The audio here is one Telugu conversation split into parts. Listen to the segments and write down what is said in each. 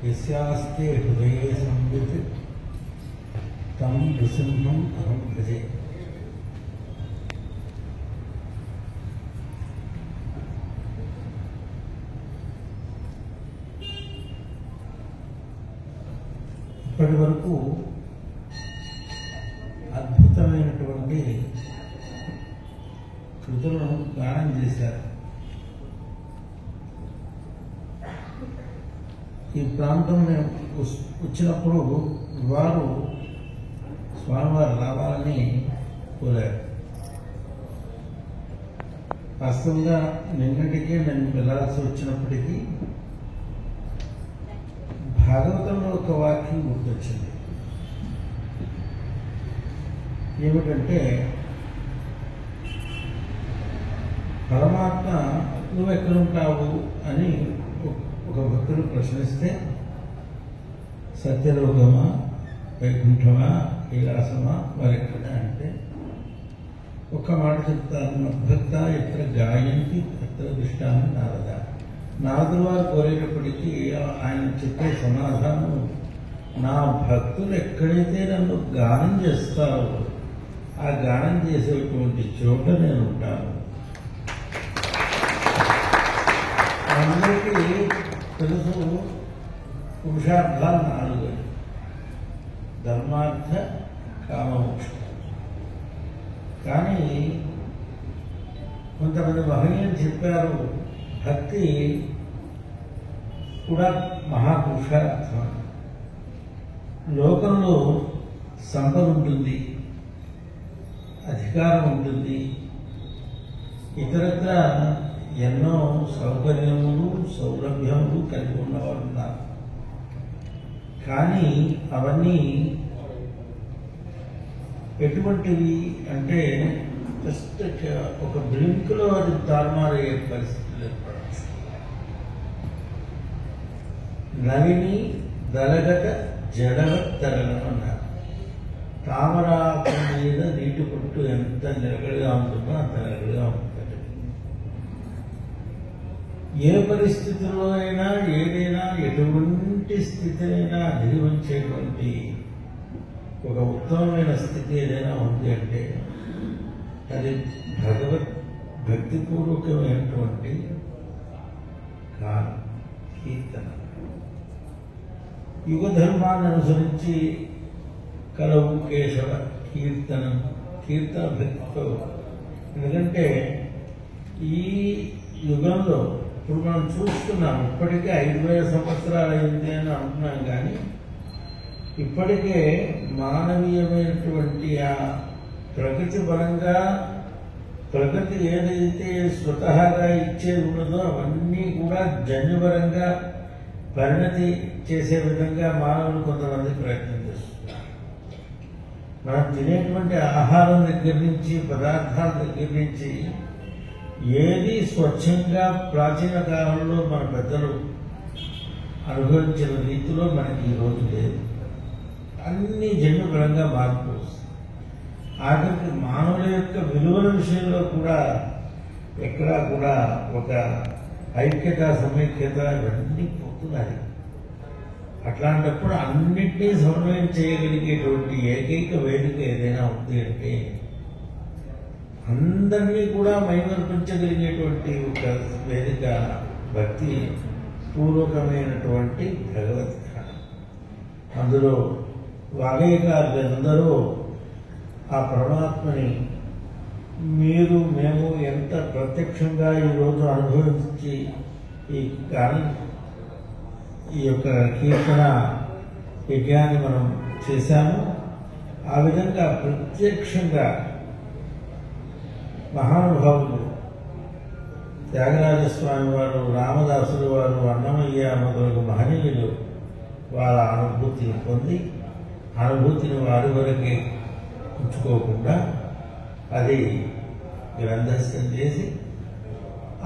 यस्यास्ते हृदये संवित् तं नृसिंहम् अहं भजे। ఇప్పటి వరకు అద్భుతమైనటువంటి కృతులను గానం చేశారు. ఈ ప్రాంతం వచ్చినప్పుడు వారు స్వామివారు రావాలని కోరారు. వాస్తవంగా నిన్నటికే నేను వెళ్ళాల్సి వచ్చినప్పటికీ భాగవతంలో ఒక వాక్యం గుర్తొచ్చింది. ఏమిటంటే, పరమాత్మ నువ్వు ఎక్కడుంటావు అని ఒక భక్తుడు ప్రశ్నిస్తే, సత్యలోకమా, వైకుంఠమా, కైలాసమా, మరెక్కడ అంటే ఒక్క మాట చెప్తాను, మద్భక్త ఎత్ర గాయంతి అత్ర దృష్టాన్ని నారద. నారదుల వారు కోరేటప్పటికీ ఆయన చెప్పే సమాధానం, నా భక్తులు ఎక్కడైతే నన్ను గానం చేస్తారో ఆ గానం చేసేటువంటి చోట నేను ఉంటాను. అందరికీ తెలుసు పురుషార్థాలు 4: ధర్మార్థ కామమోక్షం. కానీ కొంతమంది మహనీయులు చెప్పారు, భక్తి కూడా మహాపురుషార్థం. లోకంలో సంపద ఉంటుంది, అధికారం ఉంటుంది, ఇతరత్ర ఎన్నో సౌకర్యములు సౌలభ్యములు కలిగి ఉన్నవారు ఉన్నారు. కానీ అవన్నీ ఎటువంటివి అంటే జస్ట్ ఒక బ్లింక్లో అది తారుమారయ్యే పరిస్థితులు ఏర్పడవచ్చు. నలిని దలగట జడవత్తరగం అన్నారు. తామరాకు మీద నీటి పొట్టు ఎంత నిలకడగా ఉంటుందో అంత నిలకడగా ఉంటుంది. ఏ పరిస్థితుల్లో అయినా ఏదైనా ఎటువంటి స్థితినైనా అధిగమించేటువంటి ఒక ఉత్తమమైన స్థితి ఏదైనా ఉంది అంటే అది భక్తిపూర్వకమైనటువంటి గానం, కీర్తన. యుగ ధర్మాన్ని అనుసరించి కలవు కేశవ కీర్తనం, కీర్తన భక్తితో. ఎందుకంటే ఈ యుగంలో ఇప్పుడు మనం చూస్తున్నాం, ఇప్పటికే 5000 సంవత్సరాలు అయింది అని అంటున్నాం. కానీ ఇప్పటికే మానవీయమైనటువంటి ఆ ప్రకృతి పరంగా ప్రకృతి ఏదైతే స్వతహాగా ఇచ్చేది ఉన్నదో అవన్నీ కూడా జన్యుపరంగా పరిణతి చేసే విధంగా మానవులు కొంతమంది ప్రయత్నం చేస్తున్నారు. మనం తినేటువంటి ఆహారం దగ్గర నుంచి, పదార్థాల దగ్గర నుంచి ఏది స్వచ్ఛంగా ప్రాచీన కాలంలో మన పెద్దలు అనుభవించిన రీతిలో మనకి ఈరోజు లేదు. అన్ని జన్యుపరంగా మార్పు వస్తుంది. ఆఖరికి మానవుల యొక్క విలువల విషయంలో కూడా ఎక్కడా కూడా ఒక ఐక్యత, సమైక్యత ఇవన్నీ పోతున్నాయి. అట్లాంటప్పుడు అన్నింటినీ సమన్వయం చేయగలిగేటువంటి ఏకైక వేదిక ఏదైనా ఉంది అంటే అందరినీ కూడా మైమర్పించగలిగేటువంటి ఒక వేదిక భక్తి పూర్వకమైనటువంటి భగవద్గీతం. అందులో వాగేయకారులందరూ ఆ పరమాత్మని మీరు మేము ఎంత ప్రత్యక్షంగా ఈరోజు అనుభవించి ఈ యొక్క కీర్తన యజ్ఞాన్ని మనం చేశాము. ఆ విధంగా ప్రత్యక్షంగా మహానుభావులు త్యాగరాజస్వామి వారు, రామదాసులు వారు, అన్నమయ్య మొదలగు మహనీయులు వాళ్ళ అనుభూతిని పొంది అనుభూతిని వారి వరకే ఉంచుకోకుండా అది గ్రంథస్థం చేసి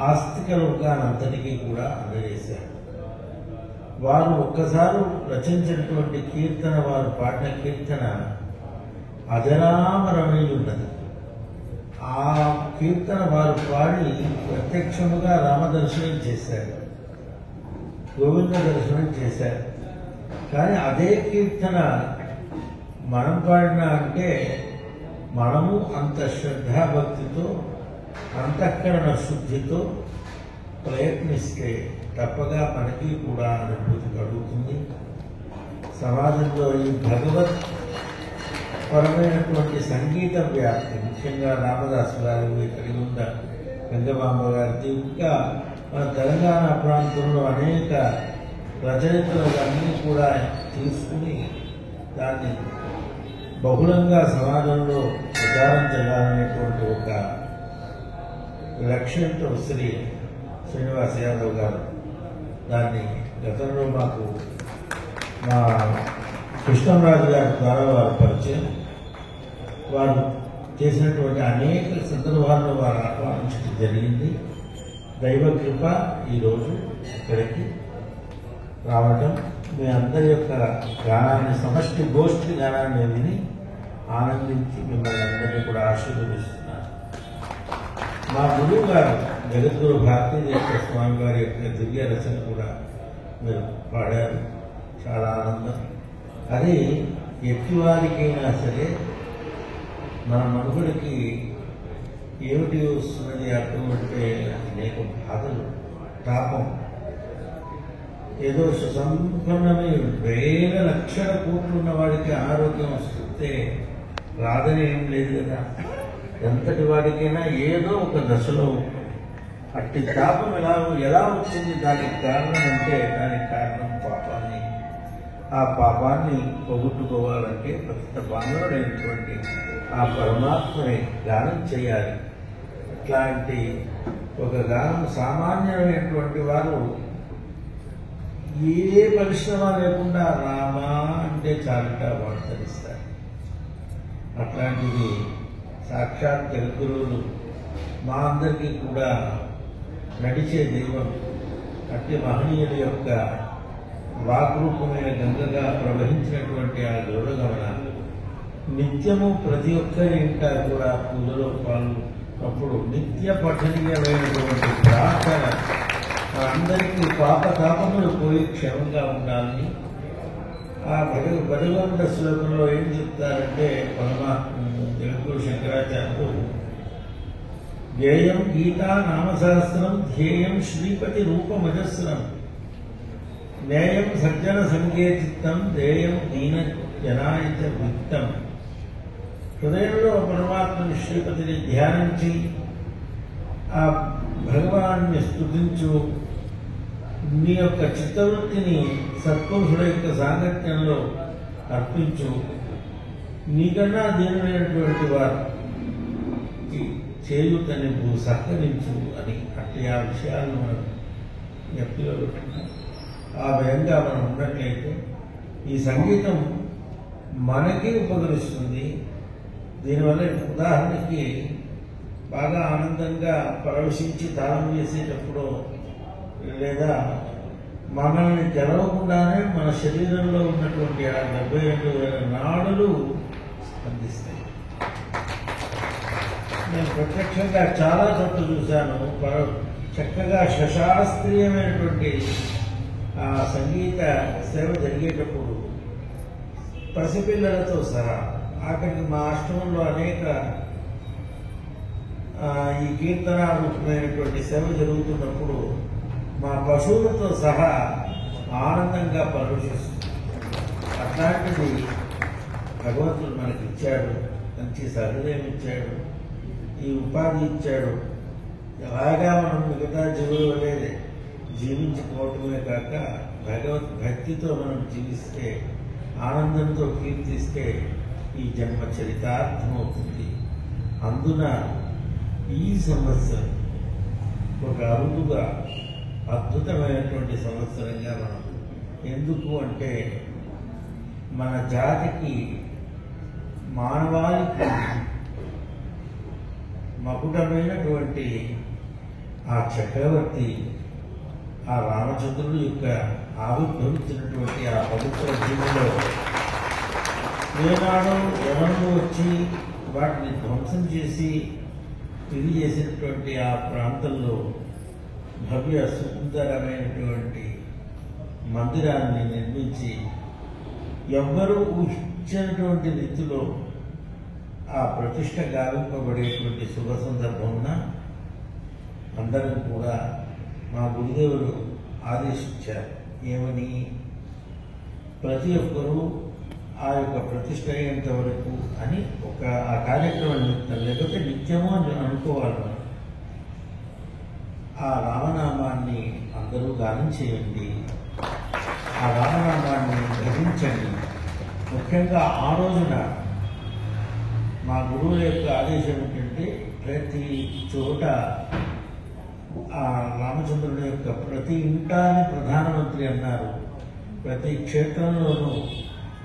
ఆస్తిక లోకానంతటికీ కూడా అందజేశారు. వారు ఒక్కసారి రచించినటువంటి కీర్తన, వారు పాడిన కీర్తన అజరామరమై ఉన్నది. ఆ కీర్తన వారు పాడి ప్రత్యక్షముగా రామదర్శనం చేశారు. గోవింద దర్శనం చేశారు. కానీ అదే కీర్తన మనం పాడినా అంటే మనము అంత శ్రద్ధాభక్తితో అంతఃకరణ శుద్ధితో ప్రయత్నిస్తే తప్పగా మనకి కూడా అనుభూతి కలుగుతుంది. సమాజంలో ఈ భగవత్ పరమైనటువంటి సంగీత వ్యాప్తి, ముఖ్యంగా రామదాసు గారు, కలిగి ఉన్న గంగమాంబ గారిది, ఇంకా మన తెలంగాణ ప్రాంతంలో అనేక రచయితలన్నీ కూడా తీసుకుని దాన్ని బహుళంగా సమాజంలో ప్రచారం చేయాలనేటువంటి ఒక లక్ష్యంతో శ్రీనివాస్ యాదవ్ గారు దాన్ని గతంలో మాకు మా కృష్ణరాజు గారి ద్వారా వారు పరిచయం, వారు చేసినటువంటి అనేక సందర్భాల్లో వారు ఆహ్వానించడం జరిగింది. దైవ కృప ఈరోజు ఇక్కడికి రావటం, మీ అందరి యొక్క గానాన్ని, సమష్టి గోష్ఠి గానాన్ని విని ఆనందించి మిమ్మల్ని అందరినీ కూడా ఆశీర్వదిస్తున్నారు. మా గురువు గారు జగద్గురు భారతీదేశ్వర స్వామి వారి యొక్క దివ్య రచన కూడా మీరు పాడారు, చాలా ఆనందం. అది ఎట్టివారికైనా సరే మన మనుగడికి ఏమిటి వస్తున్నది అర్థం అంటే అనేక బాధలు, తాపం. ఏదో సుసంపన్నమై వేల లక్షల కోట్లు ఉన్న వాడికి ఆరోగ్యం వస్తుంటే రాదని ఏం లేదు కదా. ఎంతటి వాడికైనా ఏదో ఒక దశలో అట్టి తాపం ఎలా వచ్చింది? దానికి కారణం అంటే దానికి కారణం పాపాన్ని. ఆ పాపాన్ని పోగొట్టుకోవాలంటే ప్రస్తుత బాంధవుడైనటువంటి ఆ పరమాత్మని గానం చేయాలి. అట్లాంటి ఒక గానం సామాన్యమైనటువంటి వారు ఏ పరిశ్రమ లేకుండా రామా అంటే చాలుట వాడు ధరిస్తారు. అట్లాంటిది సాక్షాత్ జగద్గురువులు మా అందరికీ కూడా నడిచే దైవం. అట్టి మహనీయుల యొక్క వాగ్రూపమైన గంగగా ప్రవహించినటువంటి ఆ గౌరగమన నిత్యము ప్రతి ఒక్కరి ఇంట కూడా పూజలో పాల్గొన్నప్పుడు నిత్య పఠనీయమైనటువంటి ప్రార్థన అందరికీ పాపతాపములు పోయి క్షేమంగా ఉండాలని. ఆ భగవంతుడ శ్లోకంలో ఏం చెప్తారంటే జగద్గురు శంకరాచార్యులు, ధ్యేయం గీతా నామసహస్రం, ధ్యేయం శ్రీపతి రూపమజస్రం, జ్ఞేయం సజ్జన సంకేతిత్తం, ధ్యేయం దీన జనాయచ విత్తం. హృదయంలో పరమాత్మని శ్రీపతిని ధ్యానించి ఆ భగవాన్ని స్తుతించు, నీ యొక్క చిత్తవృత్తిని సత్పురుషుల యొక్క సాంగత్యంలో అర్పించు, నీకన్నా దీనులైనటువంటి వారు చేయుతని సహకరించు అని. అట్టి ఆ విషయాలను మనం జ్ఞప్తిలో పెట్టుకున్నాం. ఆ భయంగా మనం ఉన్నట్లయితే ఈ సంగీతం మనకి ఉపకరిస్తుంది. దీనివల్ల ఉదాహరణకి బాగా ఆనందంగా పరవశించి తాళం వేసేటప్పుడు లేదా మనల్ని తెలవకుండానే మన శరీరంలో ఉన్నటువంటి ఆ 72,000 నాడులు స్పందిస్తాయి. నేను ప్రత్యక్షంగా చాలా చోట్ల చూశాను. చక్కగా శశాస్త్రీయమైనటువంటి ఆ సంగీత సేవ జరిగేటప్పుడు పసిపిల్లలతో సహా, ఆఖరికి మా ఆశ్రమంలో అనేక ఈ కీర్తన రూపమైనటువంటి సేవ జరుగుతున్నప్పుడు మా పశువులతో సహా ఆనందంగా పరవశిస్తుంది. అట్లాంటిది భగవంతుడు మనకి ఇచ్చాడు, మంచి సహృదయం ఇచ్చాడు, ఈ ఉపాధి ఇచ్చాడు. అలాగా మనం మిగతా జీవుల వలె జీవించుకోవటమే కాక భగవత్ భక్తితో మనం జీవిస్తే, ఆనందంతో కీర్తిస్తే ఈ జన్మ చరితార్థమవుతుంది. అందున ఈ సంవత్సరం ఒక అరుదుగా అద్భుతమైనటువంటి సంవత్సరంగా మనం, ఎందుకు అంటే మన జాతికి, మానవాళికి మకుటమైనటువంటి ఆ చక్రవర్తి, ఆ రామచంద్రుడు యొక్క ఆవిర్భవించినటువంటి ఆ పవిత్ర జీవిలో ఏనాడో ఎవరు వచ్చి వాటిని ధ్వంసం చేసి ఇది చేసినటువంటి ఆ ప్రాంతంలో భవ్య సుందరమైనటువంటి మందిరాన్ని నిర్మించి ఎవ్వరూ ఊహించినటువంటి రీతిలో ఆ ప్రతిష్ట గావింపబడేటువంటి శుభ సందర్భమున అందరం కూడా మా గురుదేవులు ఆదేశించారు. ఏమని? ప్రతి ఒక్కరూ ఆ యొక్క ప్రతిష్ట అయ్యేంత వరకు అని ఆ కార్యక్రమం నిమిత్తం, లేకపోతే నిత్యము అని అనుకోవాలి. ఆ రామనామాన్ని అందరూ గానం చేయండి, ఆ రామనామాన్ని గ్రహించండి. ముఖ్యంగా ఆ రోజున మా గురువుల యొక్క ఆదేశం ఏంటంటే ప్రతి చోట ఆ రామచంద్రుని యొక్క ప్రతి ఇంటాన్ని ప్రధానమంత్రి అన్నారు. ప్రతి క్షేత్రంలోనూ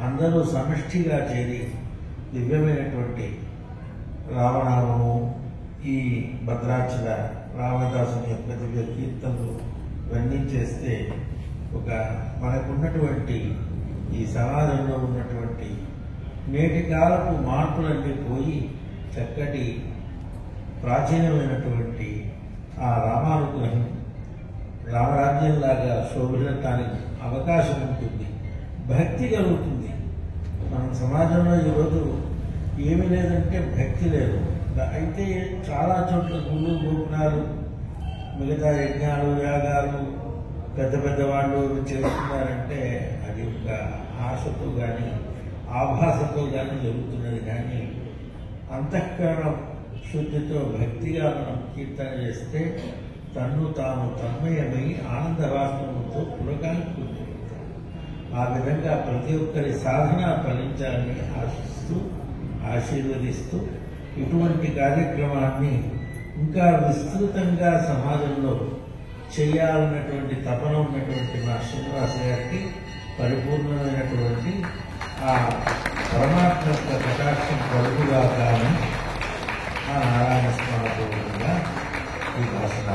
అందరూ సమిష్టిగా చేరి దివ్యమైనటువంటి రామనామము, ఈ భద్రాచల రామదాసుని యొక్క దివ్య కీర్తనలు ఇవన్నీ చేస్తే మనకున్నటువంటి ఈ సమాజంలో ఉన్నటువంటి నేటి కాలపు మార్పులన్నీ పోయి చక్కటి ప్రాచీనమైనటువంటి ఆ రామానుగ్రహం రామరాజ్యంలాగా శోభిల్లటానికి అవకాశం ఉంటుంది, భక్తి కలుగుతుంది. మన సమాజంలో ఈరోజు ఏమీ లేదంటే భక్తి లేదు. అయితే చాలా చోట్ల గుళ్ళు గోపురాలు, మిగతా యజ్ఞాలు యాగాలు పెద్ద పెద్ద వాళ్ళు చేస్తున్నారంటే అది ఒక ఆశతో కానీ ఆభాసతో కానీ జరుగుతున్నది. కానీ అంతఃకరణ శుద్ధితో భక్తిగా మనం కీర్తన చేస్తే తన్ను తాను తన్మయమై ఆనందవాసనతో పులకానికి కూర్చుంటాం. ఆ విధంగా ప్రతి ఒక్కరి సాధన ఫలించాలని ఆశిస్తూ ఆశీర్వదిస్తూ ఇటువంటి కార్యక్రమాన్ని ఇంకా విస్తృతంగా సమాజంలో చేయాలన్నటువంటి తపన ఉన్నటువంటి మా శ్రీనివాస గారికి పరిపూర్ణమైనటువంటి ఆ పరమాత్మ యొక్క కటాక్షం కలుగుగా కానీ ఆ నారాయణ స్వామి ఈ భాషణ